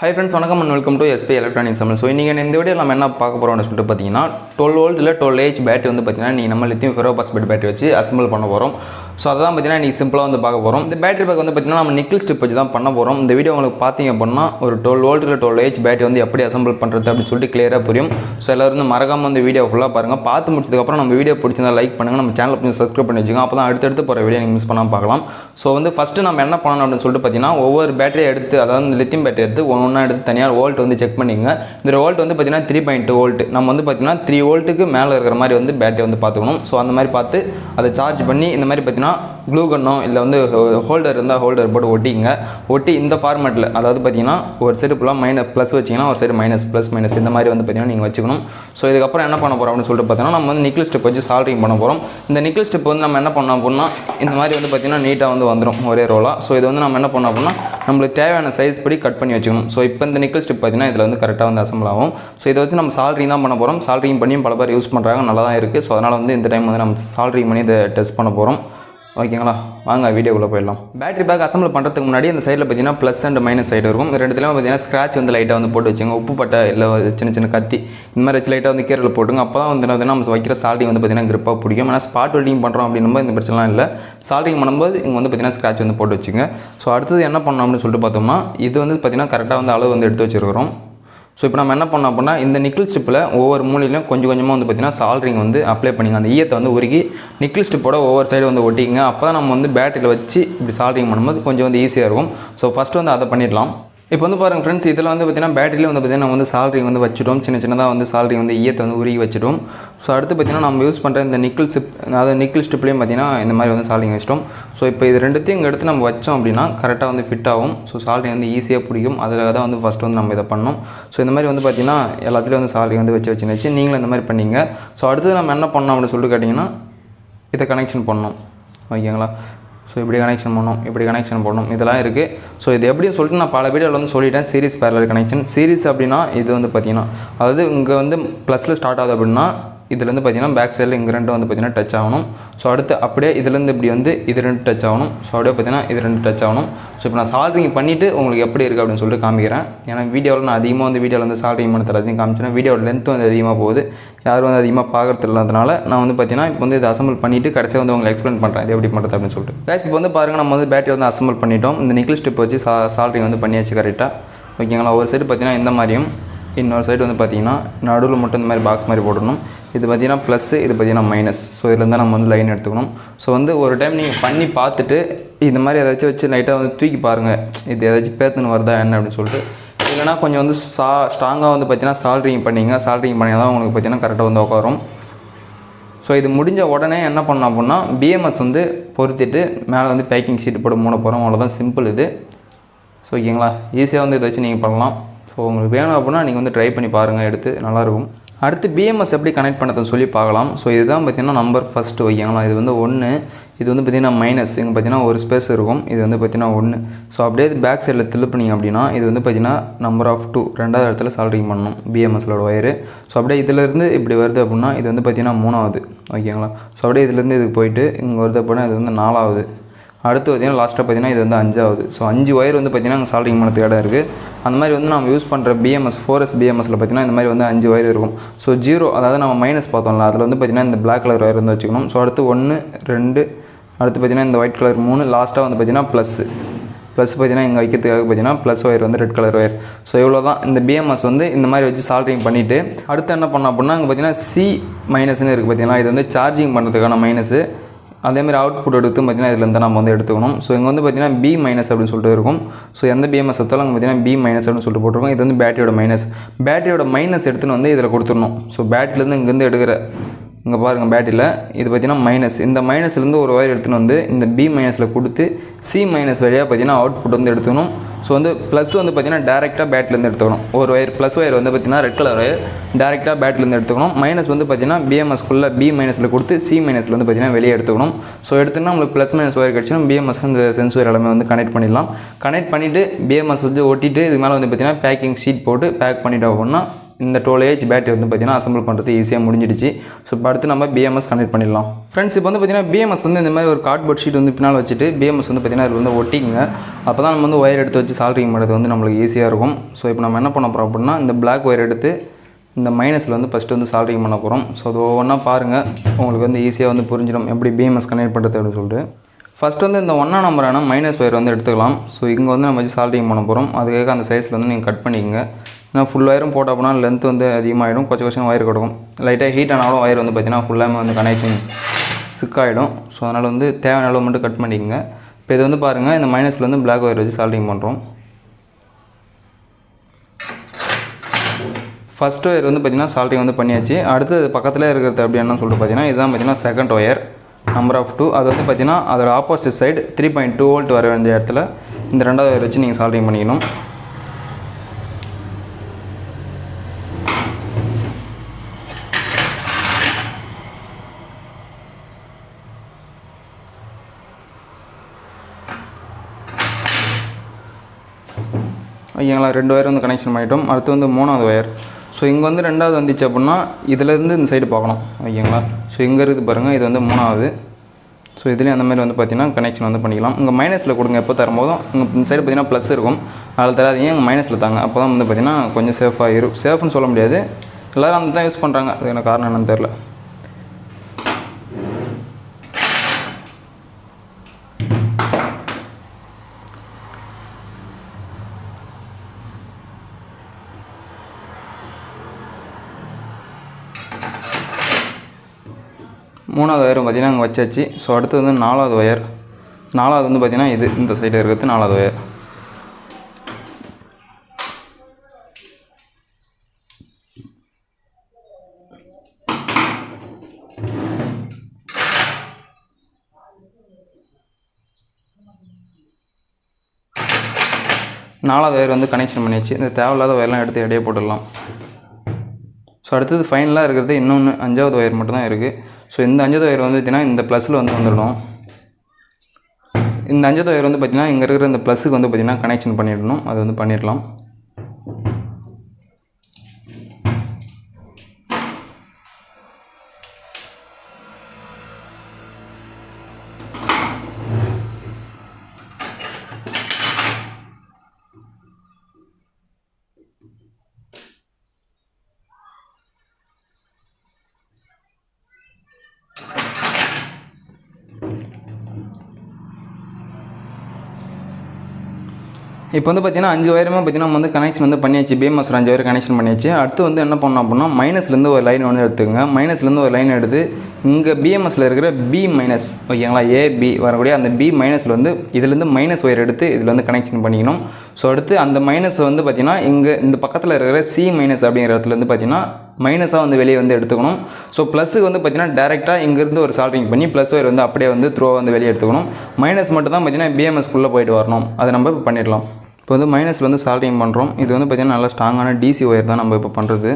Hi friends, வணக்கம் and welcome to SP Electronics Tamil. So இன்னைக்கு இந்த வீடியோல நம்ம என்ன பார்க்க போறோம்னு சொல்லிட்டு பாத்தீங்கன்னா 12 வோல்ட் இல்ல 12 Ah பேட்டரி வந்து பாத்தீங்கன்னா நீ நம்ம லித்தியம் ஃபெரோபாஸ்பேட் பேட்டரி வச்சு அசெம்பிள் பண்ண போறோம். சோ அதான் பாத்தீங்கன்னா நீ சிம்பிளா வந்து பார்க்க போறோம். இந்த பேட்டரி பேக் வந்து பாத்தீங்கன்னா நம்ம நிக்கல் ஸ்ட்ரிப் வச்சு தான் பண்ண போறோம். இந்த வீடியோ உங்களுக்கு பாத்தீங்க அப்படினா ஒரு 12 வோல்ட் இல்ல 12 Ah பேட்டரி வந்து எப்படி அசெம்பிள் பண்றது அப்படி சொல்லிட்டு கிளியரா புரியும். சோ எல்லாரும் வந்து மறக்காம இந்த வீடியோ ஃபுல்லா பாருங்க. பார்த்து முடிச்சதுக்கு அப்புறம் நம்ம வீடியோ பிடிச்சிருந்தா லைக் பண்ணுங்க, நம்ம சேனலை கொஞ்சம் சப்ஸ்கிரைப் பண்ணி வச்சுங்க. அப்பதான் அடுத்து போற வீடியோ நீங்க மிஸ் பண்ணாம பார்க்கலாம். சோ வந்து ஃபர்ஸ்ட் நம்ம என்ன பண்ணனும் அப்படினு சொல்லிட்டு பாத்தீங்கன்னா ஒவ்வொரு பேட்டரி எடுத்து அதாவது லித்தியம் பேட்டரி எடுத்து ஒவ்வொண்ணா எடுத்து தனியா வோல்ட் வந்து செக் பண்ணிங்க. இந்த வோல்ட் வந்து பாத்தீங்கன்னா 3.2 வோல்ட். நம்ம வந்து பாத்தீங்கன்னா 3 வோல்ட்டுக்கு மேல இருக்கிற மாதிரி வந்து பேட்டரி வந்து பாத்துக்கணும். சோ அந்த மாதிரி பார்த்து அதை சார்ஜ் பண்ணி இந்த மாதிரி பாத்தீங்கன்னா க்ளூ கன்னோ இல்ல வந்து ஹோல்டர் இருந்தா ஹோல்டர் போட்டு ஒட்டிங்க. ஒட்டி இந்த ஃபார்மட்ல அதாவது பாத்தீங்கன்னா ஒரு சைடு ஃபுல்லா மைனஸ் பிளஸ் வச்சீங்கன்னா ஒரு சைடு மைனஸ் பிளஸ் மைனஸ் இந்த மாதிரி வந்து பாத்தீங்கன்னா நீங்க வச்சுக்கணும். சோ இதுக்கு அப்புறம் என்ன பண்ண போறோம் அப்படினு சொல்லிட்டு பார்த்தா நம்ம வந்து நிக்கல் ஸ்ட்ரிப் வச்சு சால்டரிங் பண்ண போறோம். இந்த நிக்கல் ஸ்ட்ரிப் வந்து நம்ம என்ன பண்ணோம் அப்படினா இந்த மாதிரி வந்து பாத்தீங்கன்னா நீட்டா வந்து வந்துரும் ஒரே ரோலா. சோ இது வந்து நம்ம என்ன பண்ணோம் அப்படினா நமக்கு தேவையான சைஸ் படி கட் பண்ணி வச்சுக்கணும். சோ இப்போ இந்த நிக்கல் ஸ்ட்ரிப் பாத்தீங்கன்னா இதுல வந்து கரெக்ட்டா வந்து அசெம்பிள் ஆகும். சோ இத வச்சு நம்ம சால்டரிங் தான் பண்ண போறோம். சால்டரிங் பண்ணியும் பல பேர் யூஸ் பண்றாங்க, நல்லா தான் இருக்கு. சோ அதனால வந்து இந்த டைம் வந்து நம்ம சால்டரிங் பண்ணி இத டெஸ்ட் பண்ண போறோம். ஓகேங்களா, வாங்க வீடியோக்குள்ள போயிடலாம். பேட்டரி பேக் அசெம்பிள் பண்ணுறதுக்கு முன்னாடி இந்த சைடில் பார்த்தீங்கன்னா ப்ளஸ் அண்ட் மைனஸ் சைடு இருக்கும். ரெண்டுத்துலையும் பார்த்தீங்கன்னா ஸ்க்ராட்ச் வந்து லைட்டாக வந்து போட்டு வச்சுங்க. உப்பு பட்டை இல்லை சின்ன சின்ன கத்தி இந்த மாதிரி வச்சு லைட்டாக வந்து கீரையில் போட்டுங்க. அப்போ தான் வந்து நம்ம வைக்கிற சால்டிங் வந்து பார்த்தீங்கன்னா கிரிப்பாக பிடிக்கும். ஆனால் ஸ்பாட் வெல்டிங் பண்ணுறோம் அப்படின்னும்போது இந்த பிரச்சனைலாம் இல்லை. சால்டிங் பண்ணும்போது இங்கே வந்து பார்த்தீங்கன்னா ஸ்க்ராட்ச் வந்து போட்டு வச்சுங்க. ஸோ அடுத்தது என்ன பண்ணோம் அப்படின்னு சொல்லிட்டு பார்த்தோம்னா இது வந்து பார்த்தீங்கன்னா கரெக்டாக வந்து அளவு வந்து எடுத்து வச்சுருக்கிறோம். ஸோ இப்போ நம்ம என்ன பண்ணோம் அப்படின்னா இந்த நிக்கல் ஸ்ட்ரிப்பில் ஒவ்வொரு மூலையிலும் கொஞ்சம் கொஞ்சமாக வந்து பார்த்திங்கன்னா சால்டரிங் வந்து அப்ளை பண்ணிங்க. அந்த ஈயத்தை வந்து உருகி நிக்கல் ஸ்ட்ரிப்போட ஒவ்வொரு சைடு வந்து ஒட்டிங்க. அப்போ தான் நம்ம வந்து பேட்டரியில் வச்சு இப்படி சால்டரிங் பண்ணும்போது கொஞ்சம் வந்து ஈஸியாக இருக்கும். ஸோ ஃபஸ்ட்டு வந்து அதை பண்ணிடலாம். இப்போ வந்து பாருங்கள் ஃப்ரெண்ட்ஸ், இதில் வந்து பார்த்திங்கன்னா பேட்டரியில் வந்து பார்த்திங்கன்னா நம்ம வந்து சால்டரிங் வந்து வச்சுட்டோம். சின்ன சின்னதாக வந்து சால்டரிங் வந்து ஈயத்தை வந்து உருகி வச்சுட்டோம். ஸோ அடுத்து பார்த்திங்கன்னா நம்ம யூஸ் பண்ணுற இந்த நிக்கல் ஸ்ட்ரிப் அதாவது நிக்கல் ஸ்ட்ரிப்லேயும் பார்த்திங்கன்னா இந்த மாதிரி வந்து சால்டரிங் வச்சிட்டோம். ஸோ இப்போ இது ரெண்டுத்தையும் இங்கே எடுத்து நம்ம வச்சோம் அப்படின்னா கரெக்டாக வந்து ஃபிட் ஆகும். ஸோ சால்டரிங் வந்து ஈஸியாக பிடிக்கும். அதில் தான் வந்து ஃபஸ்ட்டு வந்து நம்ம இதை பண்ணோம். ஸோ இந்த மாதிரி வந்து பார்த்திங்கன்னா எல்லாத்துலேயும் வந்து சால்டரிங் வந்து வச்சு நீங்களும் இந்த மாதிரி பண்ணிங்க. ஸோ அடுத்தது நம்ம என்ன பண்ணோம் அப்படின்னு சொல்லிட்டு கேட்டிங்கன்னா இதை கனெக்ஷன் பண்ணணும். ஓகேங்களா, ஸோ இப்படி கனெக்ஷன் பண்ணணும், இப்படி கனெக்ஷன் பண்ணணும், இதெல்லாம் இருக்குது. ஸோ இது எப்படின்னு சொல்லிட்டு நான் பல வீடியோவில் வந்து சொல்லிட்டேன். Series parallel connection. சீரிஸ் அப்படின்னா இது வந்து பார்த்திங்கன்னா அதாவது இங்கே வந்து ப்ளஸில் ஸ்டார்ட் ஆகுது அப்படின்னா இதுலேருந்து பார்த்திங்கன்னா பேக் சைடில் இங்கே ரெண்டு வந்து பார்த்திங்கன்னா டச் ஆகணும். ஸோ அடுத்து அப்படியே இதுலேருந்து இப்படி வந்து இது ரெண்டு டச் ஆகணும். ஸோ அப்படியே பார்த்திங்கன்னா இது ரெண்டு டச் ஆகணும். ஸோ இப்போ நான் சால்டரிங் பண்ணிவிட்டு உங்களுக்கு எப்படி இருக்குது அப்படின்னு சொல்லிட்டு காமிக்கிறேன். ஏன்னா வீடியோவில் நான் அதிகமாக வந்து வீடியோவில் வந்து சால்டரிங் பண்ண எல்லாத்தையும் காமிச்சேன்னா வீடியோட லென்த்து வந்து அதிகமாக போகுது, யாரும் வந்து அதிகமாக பார்க்குறது இல்லாதனால நான் வந்து பார்த்திங்கன்னா இப்போ வந்து இதை அசெம்பிள் பண்ணிவிட்டு கடைசியாக வந்து உங்களுக்கு எக்ஸ்பிளைன் பண்ணுறேன் இது எப்படி பண்ணுறது அப்படின்னு சொல்லிட்டு. கைஸ் இப்போ வந்து பாருங்கள், நம்ம வந்து பேட்டரி வந்து அசெம்பிள் பண்ணிட்டோம். இந்த நிக்கல் ஸ்ட்ரிப் வச்சு சால்டரிங் வந்து பண்ணியாச்சு கரெக்டாக. ஓகேங்களா, ஒரு சைடு பார்த்திங்கன்னா இந்த மாதிரியும் இன்னொரு சைடு வந்து பார்த்திங்கன்னா நடுவில் மட்டும் இந்த மாதிரி பாக்ஸ் மாதிரி போடணும். இது பார்த்திங்கன்னா ப்ளஸ்ஸு, இது பார்த்திங்கன்னா மைனஸ். ஸோ இதில் தான் நம்ம வந்து லைன் எடுத்துக்கணும். ஸோ வந்து ஒரு டைம் நீங்கள் பண்ணி பார்த்துட்டு இந்த மாதிரி ஏதாச்சும் வச்சு லைட்டாக வந்து தூக்கி பாருங்கள், இது ஏதாச்சும் பேத்துன்னு வருதா என்ன அப்படின்னு சொல்லிட்டு. இல்லைனா கொஞ்சம் வந்து ஸ்ட்ராங்காக வந்து பார்த்திங்கன்னா சால்டரிங் பண்ணிங்க. சால்டரிங் பண்ணிங்கன்னா தான் உங்களுக்கு பார்த்திங்கன்னா கரெக்டாக வந்து உட்காரும். ஸோ இது முடிஞ்ச உடனே என்ன பண்ணோம் அப்படின்னா பிஎம்எஸ் வந்து பொருத்திட்டு மேலே வந்து பேக்கிங் ஷீட் போட்டு மூட போகிறோம். அவ்வளோதான், சிம்பிள் இது. ஸோ ஓகேங்களா, ஈஸியாக வந்து இதை வச்சு நீங்கள் பண்ணலாம். ஸோ உங்களுக்கு வேணும் அப்படின்னா நீங்கள் வந்து ட்ரை பண்ணி பாருங்கள், எடுத்து நல்லாயிருக்கும். அடுத்து பிஎம்எஸ் எப்படி கனெக்ட் பண்ணதுன்னு சொல்லி பார்க்கலாம். ஸோ இதுதான் பார்த்திங்கன்னா நம்பர் ஃபஸ்ட்டு. ஓகேங்களா, இது வந்து 1, இது வந்து பார்த்திங்கன்னா மைனஸ். இங்கே பார்த்திங்கன்னா ஒரு ஸ்பேஸ் இருக்கும், இது வந்து பார்த்திங்கன்னா 1. ஸோ அப்படியே பேக் சைடில் திருப்பினீங்க அப்படின்னா இது வந்து பார்த்திங்கன்னா நம்பர் ஆஃப் 2, ரெண்டாவது இடத்துல சால்டரிங் பண்ணணும் பிஎம்எஸோட ஒயரு. ஸோ அப்படியே இதிலேருந்து இப்படி வருது அப்படின்னா இது வந்து பார்த்திங்கன்னா 3வது. ஓகேங்களா, ஸோ அப்படியே இதுலேருந்து இதுக்கு போயிட்டு இங்கே வருது அப்படின்னா இது வந்து 4வது. அடுத்து பார்த்திங்கன்னா லாஸ்ட்டாக பார்த்திங்கன்னா இது வந்து 5வது. ஸோ 5 ஒயர் வந்து பார்த்திங்கன்னா அங்கே சால்டரிங் பண்ணுறதுக்கு இடம் இருக்குது. அந்த மாதிரி வந்து நம்ம யூஸ் பண்ணுற பிஎம்எஸ் 4S பிஎம்எஸில் பார்த்திங்கன்னா இந்த மாதிரி வந்து 5 ஒயர் இருக்கும். ஸோ 0 அதாவது நம்ம மைனஸ் பார்த்தோம்ல அதில் வந்து பார்த்திங்கன்னா இந்த பிளாக் கலர் ஒயர் வந்து வச்சுக்கணும். ஸோ அடுத்து 1, 2, அடுத்து பார்த்திங்கன்னா இந்த ஒயிட் கலர் 3, லாஸ்ட்டாக வந்து பார்த்திங்கன்னா ப்ளஸ் பார்த்திங்கன்னா இங்கே வைக்கிறதுக்காக பார்த்திங்கன்னா ப்ளஸ் ஒயர் வந்து ரெட் கலர் ஒயர். ஸோ இவ்வளோ தான் இந்த பிஎம்எஸ் வந்து இந்த மாதிரி வச்சு சால்டரிங் பண்ணிவிட்டு அடுத்து என்ன பண்ணோம் அப்படின்னா இங்கே பார்த்திங்கன்னா C மைனஸ்னு இருக்குது பார்த்திங்கன்னா இது வந்து சார்ஜிங் பண்ணுறதுக்கான மைனஸு. அதேமாதிரி அவுட்புட் எடுத்து பார்த்திங்கன்னா இதில் நம்ம வந்து எடுத்துக்கணும். ஸோ இங்கே வந்து பார்த்திங்கன்னா B மைனஸ் அப்படின்னு சொல்லிட்டு இருக்கும். ஸோ எந்த பிஎம்எஸ் எடுத்தாலும் அங்கே பார்த்திங்கன்னா B மைனஸ் அப்படின்னு சொல்லிட்டு போட்டிருக்கோம். இது வந்து பேட்டரியோட மைனஸ். பேட்டரியோட மைனஸ் எடுத்துன்னு வந்து இதில் கொடுத்துடணும். ஸோ பேட்டரிலேருந்து இங்கேருந்து எடுக்கிற இங்கே பாருங்கள் பேட்டரியில் இது பார்த்திங்கன்னா மைனஸ். இந்த மைனஸ்லேருந்து ஒரு ஒயர் எடுத்துன்னு வந்து இந்த B மைனஸில் கொடுத்து C மைனஸ் வழியாக பார்த்திங்கன்னா அவுட்புட் வந்து எடுத்துக்கணும். ஸோ வந்து ப்ளஸ் வந்து பார்த்திங்கன்னா டேரெக்டாக பேட்டரிலேருந்து எடுத்துக்கணும். ஒரு ஒயர் ப்ளஸ் ஒயர் வந்து பார்த்திங்கன்னா ரெட் கலர் ஒயர் டேரெக்டாக பேட்டரிலேருந்து எடுத்துக்கணும். மைனஸ் வந்து பார்த்திங்கன்னா பிஎம்எஸ்க்குள்ளே B மைனஸில் கொடுத்து C மைனஸில் வந்து பார்த்திங்கன்னா வெளியே எடுத்துக்கணும். ஸோ எடுத்துன்னா நம்மளுக்கு ப்ளஸ் மைனஸ் ஒயர் கிடச்சிடும். பிஎம்எஸ் இந்த சென்சார் எல்லாமே வந்து கனெக்ட் பண்ணிடலாம். கனெக்ட் பண்ணிவிட்டு பிஎம்எஸ் வந்து ஒட்டிட்டு இது மேலே வந்து பார்த்திங்கன்னா பேக்கிங் ஷீட் போட்டு பேக் பண்ணிட்டோம் அப்படின்னா இந்த 12H பேட்டரி வந்து பார்த்திங்கன்னா அசம்பிள் பண்ணுறது ஈஸியாக முடிஞ்சிடுச்சு. ஸோ இப்போ அடுத்து நம்ம BMS கனெக்ட் பண்ணிடலாம். ஃப்ரெண்ட்ஸ் இப்போ வந்து பார்த்திங்கன்னா BMS வந்து இந்த மாதிரி ஒரு கார்ட்போர்ட் ஷீட் வந்து பின்னால் வச்சுட்டு BMS வந்து பார்த்திங்கன்னா இது வந்து ஒட்டிங்க. அப்போ தான் நம்ம வந்து ஒயர் எடுத்து வச்சு சால்ட்ரிங் பண்ணுறது வந்து நம்மளுக்கு ஈஸியாக இருக்கும். ஸோ இப்போ நம்ம என்ன பண்ண போகிறோம் அப்படின்னா இந்த பிளாக் ஒயர் எடுத்து இந்த மைனஸில் வந்து ஃபஸ்ட்டு வந்து சால்ட்ரிங் பண்ண போகிறோம். ஸோ அது ஒவ்வொன்றா பாருங்கள், உங்களுக்கு வந்து ஈஸியாக வந்து புரிஞ்சிடும் எப்படி BMS கனெக்ட் பண்ணுறது அப்படின்னு சொல்லிட்டு. ஃபஸ்ட்டு வந்து இந்த 1ஆம் நம்பரான மைனஸ் ஒயர் வந்து எடுத்துக்கலாம். ஸோ இங்கே வந்து நம்ம வச்சு சால்ட்ரிங் பண்ண போகிறோம். அதுக்காக அந்த சைஸில் வந்து நீங்கள் கட் பண்ணிக்கோங்க. ஏன்னா ஃபுல் ஒயரும் போட்டால் அப்படின்னா லென்த் வந்து அதிகமாகிடும், கொஞ்சம் ஒயர் கொடுக்கும். லைட்டாக ஹீட் ஆனாலும் ஒயர் வந்து பார்த்திங்கன்னா ஃபுல்லாக வந்து கனெக்ஷன் சிக்காகிடும். ஸோ அதனால் வந்து தேவையான அளவு மட்டும் கட் பண்ணிக்கோங்க. இப்போ இது வந்து பாருங்கள், இந்த மைனஸில் வந்து பிளாக் ஒயர் வச்சு சால்ட்ரிங் பண்ணுறோம். ஃபஸ்ட் ஒயர் வந்து பார்த்திங்கன்னா சால்ட்ரிங் வந்து பண்ணியாச்சு. அடுத்து பக்கத்தில் இருக்கிறது அப்படி என்னன்னு சொல்லிட்டு பார்த்தீங்கன்னா இதுதான் பார்த்திங்கன்னா செகண்ட் ஒயர் நம்பர் ஆஃப் 2. அது வந்து பார்த்திங்கன்னா அதோட ஆப்போசிட் சைடு 3.2 வோல்ட் வர வேண்டிய இடத்துல இந்த ரெண்டாவது ஒயர் வச்சு நீங்கள் சால்ட்ரிங் பண்ணிக்கணும். ஓகேங்களா, 2 ஒயர் வந்து கனெக்ஷன் பண்ணிட்டோம். அடுத்து வந்து 3ஆவது ஒயர். ஸோ இங்கே வந்து 2வது வந்துச்சு அப்படின்னா இதிலேருந்து இந்த சைடு பார்க்கணும். ஓகேங்களா, ஸோ இங்கே இருக்குது பாருங்கள், இது வந்து 3வது. ஸோ இதுலேயும் அந்த மாதிரி வந்து பார்த்திங்கன்னா கனெக்ஷன் வந்து பண்ணிக்கலாம். இங்கே மைனஸில் கொடுங்க, எப்போ தரும்போதும் இந்த சைடு பார்த்திங்கன்னா ப்ளஸ் இருக்கும், அதில் தராதீங்க, இங்கே மைனஸில் தாங்க. அப்போ தான் வந்து பார்த்திங்கன்னா கொஞ்சம் சேஃபாக சேஃப்னு சொல்ல முடியாது, எல்லோரும் அந்த தான் யூஸ் பண்ணுறாங்க. அது எனக்கு காரணம் என்னன்னு தெரில. மூணாவது ஒயரும் பார்த்திங்கன்னா அங்கே வச்சாச்சு. ஸோ அடுத்து வந்து 4வது ஒயர். 4வது வந்து பார்த்திங்கன்னா இது இந்த சைடு இருக்கிறது 4வது ஒயர். நாலாவது ஒயர் வந்து கனெக்ஷன் பண்ணியாச்சு. இந்த தேவையில்லாத ஒயர்லாம் எடுத்து இடையே போட்டுடலாம். ஸோ அடுத்தது ஃபைனலாக இருக்கிறது இன்னொன்று 5வது ஒயர் மட்டும்தான் இருக்குது. ஸோ இந்த 5வது ஒயர் வந்து பார்த்திங்கன்னா இந்த ப்ளஸில் வந்து வந்துடணும். இந்த 5வது ஒயர் வந்து பார்த்திங்கன்னா இங்கே இருக்கிற இந்த ப்ளஸுக்கு வந்து பார்த்திங்கன்னா கனெக்ஷன் பண்ணிடணும். அது வந்து பண்ணிடலாம். இப்போ வந்து பார்த்திங்கன்னா 5 ஒயருமே பார்த்திங்கன்னா நம்ம வந்து கனெக்ஷன் வந்து பண்ணியாச்சு. BMS 5 ஒயர் கனெக்ஷன் பண்ணியாச்சு. அடுத்து வந்து என்ன பண்ணோம் அப்படின்னா மைனஸ்லேருந்து ஒரு லைன் வந்து எடுத்துக்கோங்க. மைனஸ்லேருந்து ஒரு லைன் எடுத்து இங்கே BMSல இருக்கிற B மைனஸ், ஓகேங்களா, AB வரக்கூடிய அந்த B மைனஸில் வந்து இதுலேருந்து மைனஸ் ஒயர் எடுத்து இதில் வந்து கனெக்ஷன் பண்ணிக்கணும். ஸோ அடுத்து அந்த மைனஸ் வந்து பார்த்திங்கன்னா இங்கே இந்த பக்கத்தில் இருக்கிற C மைனஸ் அப்படிங்கிற இடத்துல வந்து பார்த்திங்கன்னா மைனஸாக வந்து வெளியே வந்து எடுத்துக்கணும். ஸோ ப்ளஸுக்கு வந்து பார்த்திங்கன்னா டேரெக்டாக இங்கேருந்து ஒரு சால்ட்ரிங் பண்ணி ப்ளஸ் ஒயர் வந்து அப்படியே வந்து த்ரோ வந்து வெளியே எடுத்துக்கணும். மைனஸ் மட்டும் தான் பார்த்திங்கன்னா BMSக்குள்ளே போயிட்டு வரணும். அதை நம்ம இப்போ பண்ணிடலாம். இப்போ வந்து மைனஸில் வந்து சால்ட்ரிங் பண்ணுறோம். இது வந்து பார்த்திங்கன்னா நல்லா ஸ்ட்ராங்கான DC ஒயர் தான் நம்ம இப்போ பண்ணுறது.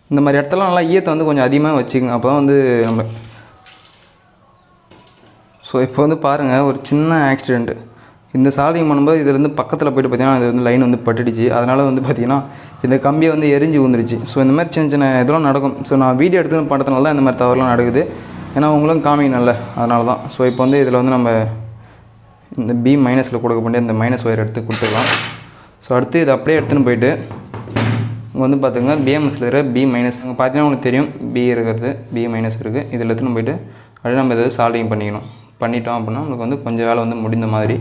இந்த மாதிரி இடத்துல நல்லா ஈயத்தை வந்து கொஞ்சம் அதிகமாக வச்சுக்கோங்க, அப்போ தான் வந்து நம்ம. ஸோ இப்போ வந்து பாருங்கள், ஒரு சின்ன ஆக்சிடெண்ட்டு. இந்த சால்ட்ரிங் பண்ணும்போது இதுலேருந்து பக்கத்தில் போய்ட்டு பார்த்திங்கன்னா இது வந்து லைன் வந்து பட்டுடுச்சு. அதனால் வந்து பார்த்திங்கன்னா இந்த கம்பியை வந்து எரிஞ்சு ஊந்துருச்சு. ஸோ இந்த மாதிரி சின்ன சின்ன இதெல்லாம் நடக்கும். ஸோ நான் வீடியோ எடுத்து பண்ணுறதுனால தான் இந்த மாதிரி தவறுலாம் நடக்குது. ஏன்னா உங்களுக்கு காமிக்கணும்ல, அதனால தான். ஸோ இப்போ வந்து இதில் வந்து நம்ம இந்த B மைனஸில் கொடுக்க வேண்டிய இந்த மைனஸ் ஒயர் எடுத்து கொடுத்துக்கலாம். ஸோ அடுத்து இதை அப்படியே எடுத்துன்னு போயிட்டு இங்கே வந்து பார்த்துங்க BMSல இருக்கிற B மைனஸ், இங்கே பார்த்தீங்கன்னா உங்களுக்கு தெரியும் B இருக்கிறது, B மைனஸ் இருக்குது. இதில் எடுத்துன்னு போயிட்டு அப்படியே நம்ம இதை சால்ட்ரிங் பண்ணிக்கணும். பண்ணிட்டோம் அப்படின்னா நம்மளுக்கு வந்து கொஞ்சம் வேலை வந்து முடிந்த மாதிரி.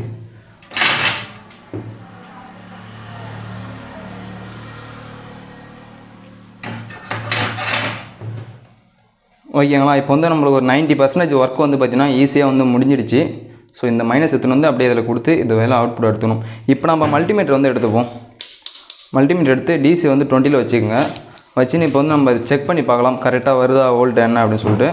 ஓகேங்களா, இப்போ வந்து நம்மளுக்கு ஒரு 90% ஒர்க் வந்து பார்த்திங்கன்னா ஈஸியாக வந்து முடிஞ்சிடுச்சு. ஸோ இந்த மைனஸ் எடுத்துன்னு வந்து அப்படியே இதில் கொடுத்து இது வேலை அவுட்புட் எடுத்துக்கணும். இப்போ நம்ம மல்டிமீட்டர் வந்து எடுத்துப்போம். மல்டிமீட்டர் எடுத்து DC வந்து 20ல் வச்சுக்கோங்க. வச்சுன்னு இப்போ வந்து நம்ம செக் பண்ணி பார்க்கலாம் கரெக்டாக வருதா வோல்ட் என்ன அப்படின்னு சொல்லிட்டு.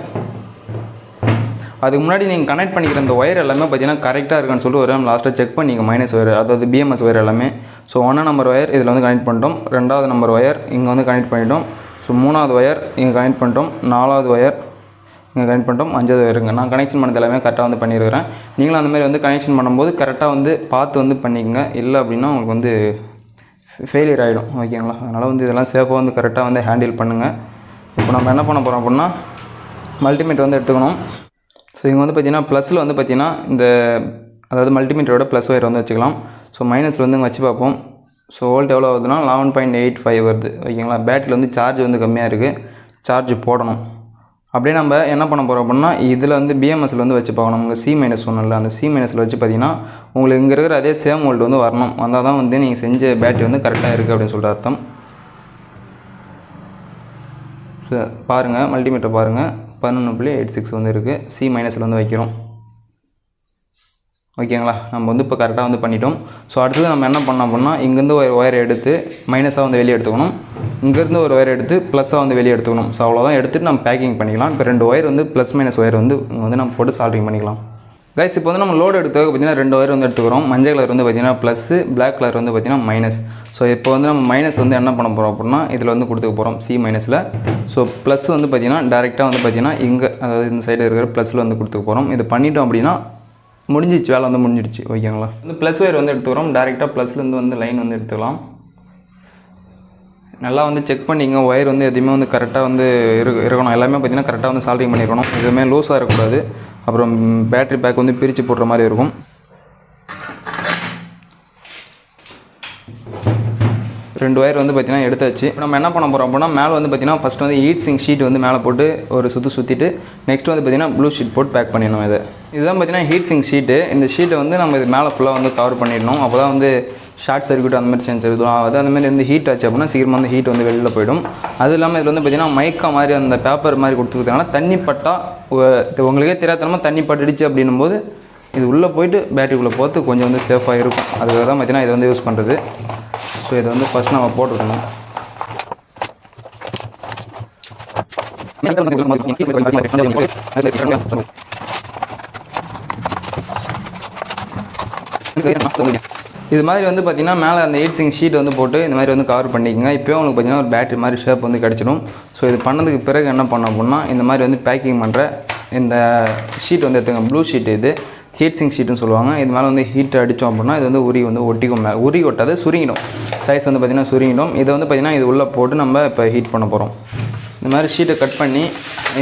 அதுக்கு முன்னாடி நீங்கள் கனெக்ட் பண்ணிக்கிற இந்த ஒயர் எல்லாமே பார்த்தீங்கன்னா கரெக்டாக இருக்கான்னு சொல்லிட்டு ஒரு லாஸ்ட்டாக செக் பண்ணிங்க. மைனஸ் ஒயர், அதாவது BMS ஒயர் எல்லாமே. ஸோ 1ஆம் நம்பர் ஒயர் இதில் வந்து கனெக்ட் பண்ணிட்டோம். 2வது நம்பர் ஒயர் இங்கே வந்து கனெக்ட் பண்ணிட்டோம். ஸோ 3வது ஒயர் இங்கே கனெக்ட் பண்ணிட்டோம். 4வது ஒயர் இங்கே கனெக்ட் பண்ணிட்டோம். 5வது ஒயருங்க. நான் கனெக்ஷன் பண்ணது எல்லாமே கரெக்டாக வந்து பண்ணியிருக்கிறேன். நீங்களும் அந்தமாதிரி வந்து கனெக்ஷன் பண்ணும்போது கரெக்டாக வந்து பார்த்து வந்து பண்ணிக்கோங்க. இல்லை அப்படின்னா உங்களுக்கு வந்து ஃபெயிலியர் ஆகிடும் ஓகேங்களா. அதனால் வந்து இதெல்லாம் சேஃபாக வந்து கரெக்டாக வந்து ஹேண்டில் பண்ணுங்கள். இப்போ நம்ம என்ன பண்ண போகிறோம் அப்படின்னா மல்டிமீட்டர் வந்து எடுத்துக்கணும். ஸோ இங்கே வந்து பார்த்திங்கன்னா ப்ளஸில் வந்து பார்த்திங்கன்னா இந்த அதாவது மல்டிமீட்டரோட ப்ளஸ் ஒயர் வந்து வச்சுக்கலாம். ஸோ மைனஸில் வந்து இங்கே வச்சு பார்ப்போம். ஸோ வோல்ட் எவ்வளோ வருதுன்னா 11.85 வருது ஓகேங்களா. பேட்டரியில் வந்து சார்ஜ் வந்து கம்மியாக இருக்குது, சார்ஜ் போடணும். அப்படியே நம்ம என்ன பண்ண போகிறோம் அப்படின்னா இதில் வந்து பிஎம்எஸ்சில் வந்து வச்சு பார்க்கணும். உங்கள் C- ஒன்றும் அந்த C- வச்சு பார்த்திங்கன்னா உங்களுக்கு இங்கே இருக்கிற அதே சேம் வோல்ட் வந்து வரணும். வந்தால் தான் வந்து நீங்கள் செஞ்ச பேட்டரி வந்து கரெக்டாக இருக்குது அப்படின்னு சொல்லிட்டு அர்த்தம். ஸோ பாருங்கள் மல்டிமீட்டர் பாருங்கள் 11.86 வந்து இருக்குது. C- வந்து வைக்கிறோம் ஓகேங்களா. நம்ம வந்து இப்போ கரெக்டாக வந்து பண்ணிட்டோம். ஸோ அடுத்தது நம்ம என்ன பண்ணோம் அப்படின்னா இங்கேருந்து ஒரு ஒயரை எடுத்து மைனஸாக வந்து வெளியே எடுத்துக்கணும், இங்கேருந்து ஒரு ஒயர் எடுத்து ப்ளஸ்ஸாக வந்து வெளியே எடுத்துக்கணும். ஸோ அவ்வளோதான் எடுத்துகிட்டு நம்ம பேக்கிங் பண்ணிக்கலாம். இப்போ 2 ஒயர் வந்து ப்ளஸ் மைனஸ் ஒயர் வந்து நம்ம போட்டு சால்ட்ரிங் பண்ணிக்கலாம். கைஸ் இப்போ வந்து நம்ம லோடு எடுத்துக்க பார்த்திங்கன்னா 2 ஒயர் வந்து எடுத்துக்கிறோம். மஞ்சள் கலர் வந்து பார்த்திங்கன்னா ப்ளஸ்ஸு, பிளாக் கலர் வந்து பார்த்திங்கன்னா மைனஸ். ஸோ இப்போ வந்து நம்ம மைனஸ் வந்து என்ன பண்ண போகிறோம் அப்படின்னா இதில் வந்து கொடுத்துக்க போகிறோம் C-ல. ஸோ ப்ளஸ் வந்து பார்த்திங்கன்னா டேரெக்டாக வந்து பார்த்திங்கன்னா இங்கே அதாவது இந்த சைடு இருக்கிற ப்ளஸில் வந்து கொடுத்துக்க போகிறோம். இது பண்ணிட்டோம் அப்படின்னா முடிஞ்சிச்சு, வேலை வந்து முடிஞ்சிடுச்சு ஓகேங்களா. வந்து ப்ளஸ் ஒயர் வந்து எடுத்துக்கிறோம். டேரெக்டாக ப்ளஸ்லேருந்து வந்து லைன் வந்து எடுத்துக்கலாம். நல்லா வந்து செக் பண்ணிங்க, ஒயர் வந்து எதுவுமே வந்து கரெக்டாக வந்து இருக்கணும். எல்லாமே பார்த்திங்கன்னா கரெக்டாக வந்து சால்ட்ரிங் பண்ணியிருக்கணும். எதுவுமே லூஸாக இருக்கக்கூடாது. அப்புறம் பேட்ரி பேக் வந்து பிரித்து போடுற மாதிரி இருக்கும். ரெண்டு ஒயர் வந்து பார்த்திங்கன்னா எடுத்தாச்சு. நம்ம என்ன பண்ண போகிறோம் அப்படின்னா மேலே வந்து பார்த்திங்கன்னா ஃபஸ்ட் வந்து ஹீட் சிங்க் ஷீட் வந்து மேலே போட்டு ஒரு சுற்றிட்டு நெக்ஸ்ட் வந்து பார்த்திங்கன்னா ப்ளூ ஷீட் போட்டு பேக் பண்ணிடணும். இதுதான் பார்த்திங்கன்னா ஹீட் சிங்க் ஷீட்டு. இந்த ஷீட்டை வந்து நம்ம இது மேலே ஃபுல்லாக வந்து கவர் பண்ணிடணும். அப்போ தான் வந்து ஷார்ட் சர்க்யூட் அந்த மாதிரி சேஞ்ச் ஆகுது. அது அந்த மாதிரி வந்து ஹீட் ஆச்சு அப்படின்னா சீக்கிரமாக வந்து ஹீட் வந்து வெளியில் போயிடும். அது இல்லாமல் இதில் வந்து பார்த்திங்கன்னா மைக்கா மாதிரி அந்த பேப்பர் மாதிரி கொடுத்துருக்காங்கன்னா தண்ணி பட்டால் உங்களுக்கே தெரியாதனமாக தண்ணி பட்டுடுச்சு அப்படின்னும் போது இது உள்ளே போயிட்டு பேட்டரிக்குள்ளே போகிறது கொஞ்சம் வந்து சேஃபாக இருக்கும். அதுக்காக தான் பார்த்திங்கன்னா இதை வந்து யூஸ் பண்ணுறது. ஸோ இதை வந்து ஃபஸ்ட் நம்ம போட்டுக்கணும். இது மாதிரி வந்து பார்த்திங்கன்னா மேலே அந்த ஹீட் சிங்க் ஷீட் வந்து போட்டு இந்த மாதிரி வந்து கவர் பண்ணிக்கோங்க. இப்போயே உங்களுக்கு பார்த்திங்கன்னா ஒரு பேட்டரி மாதிரி ஷேப் வந்து கிடச்சிடும். ஸோ இது பண்ணதுக்கு பிறகு என்ன பண்ணோம் அப்படின்னா இந்த மாதிரி வந்து பேக்கிங் பண்ணுற இந்த ஷீட் வந்து எடுத்துங்க. ப்ளூ ஷீட் இது ஹீட் சிங்க் ஷீட்டுன்னு சொல்லுவாங்க. இது மேலே வந்து ஹீட் அடித்தோம் அப்படின்னா இது வந்து உரி வந்து ஒட்டிக்கும். உரி ஒட்டாது, சுருங்கிடும். சைஸ் வந்து பார்த்திங்கன்னா சுருங்கிடும். இதை வந்து பார்த்திங்கன்னா இது உள்ளே போட்டு நம்ம இப்போ ஹீட் பண்ண போகிறோம். இந்த மாதிரி ஷீட்டை கட் பண்ணி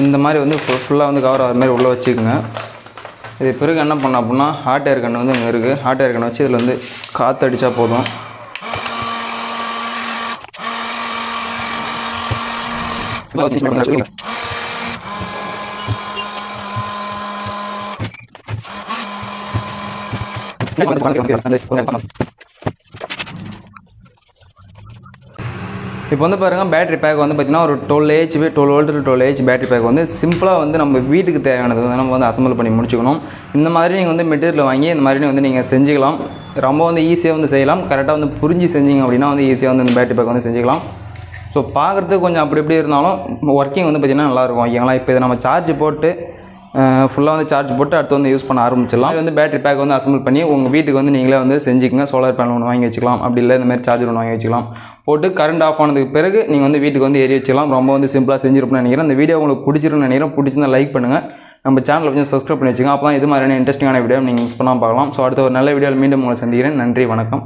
இந்த மாதிரி வந்து ஃபுல்லாக வந்து கவர் ஆகிற மாதிரி உள்ளே வச்சுக்கோங்க. இது பிறகு என்ன பண்ணோம் அப்படின்னா ஹாட் ஏர் கன் வந்து இங்கே இருக்குது. ஹாட் ஏர் கன் வச்சு இதில் வந்து காற்று அடித்தா போதும். இப்போ வந்து பாருங்கள் பேட்டரி பேக் வந்து பார்த்திங்கன்னா ஒரு 12 வோல்ட் 12 பேட்டரி பேக் வந்து சிம்பிளாக வந்து நம்ம வீட்டுக்கு தேவையானது வந்து நம்ம வந்து அசம்பிள் பண்ணி முடிச்சுக்கணும். இந்த மாதிரி நீங்கள் வந்து மெட்டீரியல் வாங்கி இந்த மாதிரி வந்து நீங்கள் செஞ்சுக்கலாம். ரொம்ப வந்து ஈஸியாக வந்து செய்யலாம். கரெக்டாக வந்து புரிஞ்சு செஞ்சிங்க அப்படின்னா வந்து ஈஸியாக வந்து இந்த பேட்டரி பேக் வந்து செஞ்சுக்கலாம். ஸோ பார்க்குறதுக்கு கொஞ்சம் அப்படி இப்படி இருந்தாலும் ஒர்க்கிங் வந்து பார்த்திங்கன்னா நல்லாயிருக்கும் ஓகேங்களா. இப்போ இதை நம்ம சார்ஜ் போட்டு ஃபுல்லாக வந்து சார்ஜ் போட்டு அடுத்து வந்து யூஸ் பண்ண ஆரம்பிச்சிடலாம். இது வந்து பேட்டரி பேக் வந்து அசம்பிள் பண்ணி உங்கள் வீட்டுக்கு வந்து நீங்களே வந்து செஞ்சுக்கங்க. சோலார் பேனல் ஒன்று வாங்கி வச்சுக்கலாம், அப்படி இல்லை இந்த மாதிரி சார்ஜர் ஒன்று வாங்கி வச்சுக்கலாம். போட்டு கரண்ட் ஆஃப் ஆனதுக்கு பிறகு நீங்கள் வந்து வீட்டுக்கு வந்து ஏறி வச்சுக்கலாம். ரொம்ப வந்து சிம்பிளாக செஞ்சிருப்பேன்னு நினைக்கிறேன். இந்த வீடியோ உங்களுக்கு பிடிச்சிருன்னு நினைக்கிறேன். பிடிச்சிருந்தா லைக் பண்ணுங்கள். நம்ம சேனலை கொஞ்சம் சப்ஸ்கிரைப் பண்ணி வச்சுக்கோங்க. அப்போ தான் இது மாதிரியான இன்ட்ரெஸ்டிங்கான வீடியோ நீங்கள் மிஸ் பண்ணாமல் பார்க்கலாம். ஸோ அடுத்த ஒரு நல்ல வீடியோவில் மீண்டும் உங்களை சந்திக்கிறேன். நன்றி, வணக்கம்.